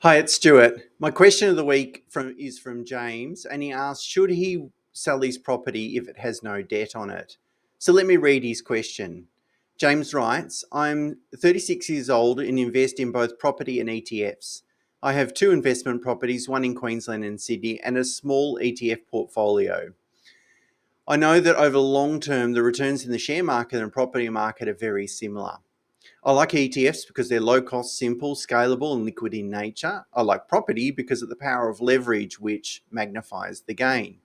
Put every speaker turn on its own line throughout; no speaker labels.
Hi, it's Stuart. My question of the week is from James, and he asks, should he sell his property if it has no debt on it? So let me read his question. James writes, I'm 36 years old and invest in both property and ETFs. I have two investment properties, one in Queensland and Sydney, and a small ETF portfolio. I know that over the long term, the returns in the share market and property market are very similar. I like ETFs because they're low cost, simple, scalable, and liquid in nature. I like property because of the power of leverage, which magnifies the gain.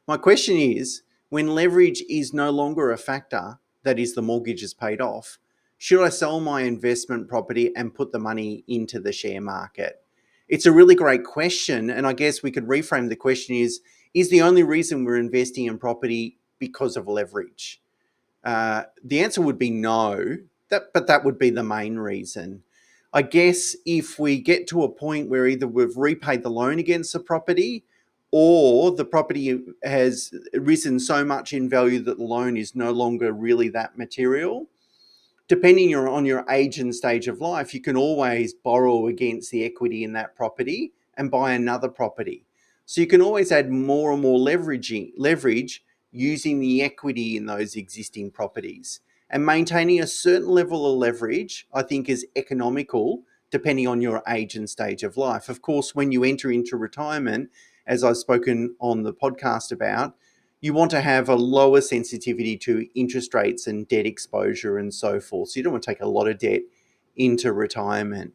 My question is, when leverage is no longer a factor, that is, the mortgage is paid off, should I sell my investment property and put the money into the share market? It's a really great question. And I guess we could reframe the question is the only reason we're investing in property because of leverage? The answer would be no, but that would be the main reason. I guess if we get to a point where either we've repaid the loan against the property or the property has risen so much in value that the loan is no longer really that material, depending on your age and stage of life, you can always borrow against the equity in that property and buy another property. So you can always add more and more leverage using the equity in those existing properties. And maintaining a certain level of leverage, I think, is economical depending on your age and stage of life. Of course, when you enter into retirement, as I've spoken on the podcast about, you want to have a lower sensitivity to interest rates and debt exposure and so forth. So you don't want to take a lot of debt into retirement.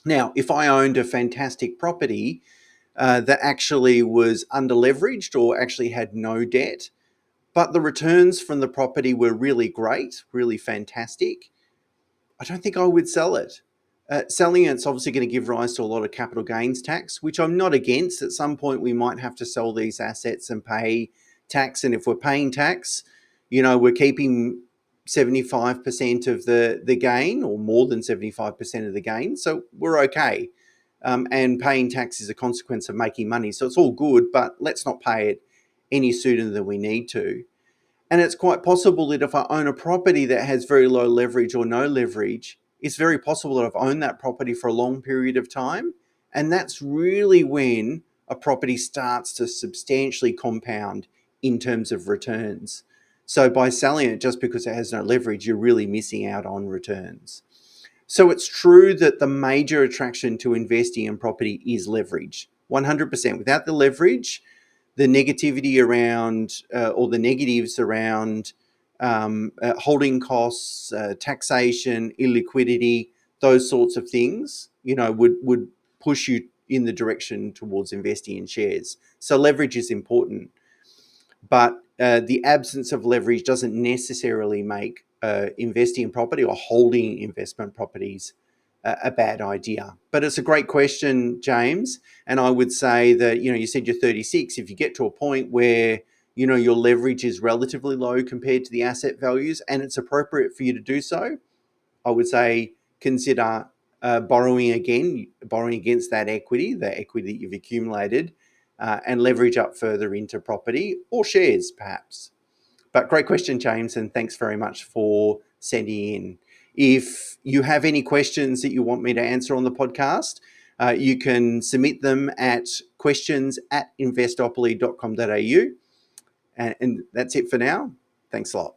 Now, if I owned a fantastic property that actually was under leveraged or actually had no debt, but the returns from the property were really great, really fantastic, I don't think I would sell it. Selling it's obviously going to give rise to a lot of capital gains tax, which I'm not against. At some point, we might have to sell these assets and pay tax. And if we're paying tax, we're keeping 75% of the gain or more than 75% of the gain. So we're okay. And paying tax is a consequence of making money. So it's all good, but let's not pay it any sooner than we need to. And it's quite possible that if I own a property that has very low leverage or no leverage, it's very possible that I've owned that property for a long period of time. And that's really when a property starts to substantially compound in terms of returns. So by selling it just because it has no leverage, you're really missing out on returns. So it's true that the major attraction to investing in property is leverage. 100%. Without the leverage, the negativity around or the negatives around holding costs, taxation, illiquidity, those sorts of things, would push you in the direction towards investing in shares. So leverage is important, but the absence of leverage doesn't necessarily make investing in property or holding investment properties a bad idea. But it's a great question, James. And I would say that, you said you're 36. If you get to a point where, your leverage is relatively low compared to the asset values and it's appropriate for you to do so, I would say consider borrowing against that equity, the equity that you've accumulated, and leverage up further into property or shares, perhaps. But great question, James, and thanks very much for sending in. If you have any questions that you want me to answer on the podcast, you can submit them at questions@investopoly.com.au. And that's it for now. Thanks a lot.